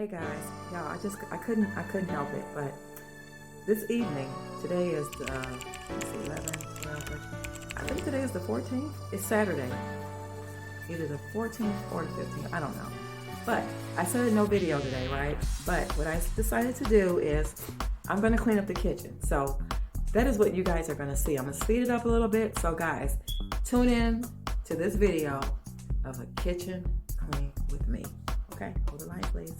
Hey guys, y'all, I couldn't help it, but this evening, today is the, let's see, 11, 12, 13, I think today is the 14th. It's Saturday, either the 14th or the 15th, I don't know. But I said no video today, right? But what I decided to do is I'm gonna clean up the kitchen. So that is what you guys are gonna see. I'm gonna speed it up a little bit. So guys, tune in to this video of a kitchen clean with me. Okay, hold the line, please.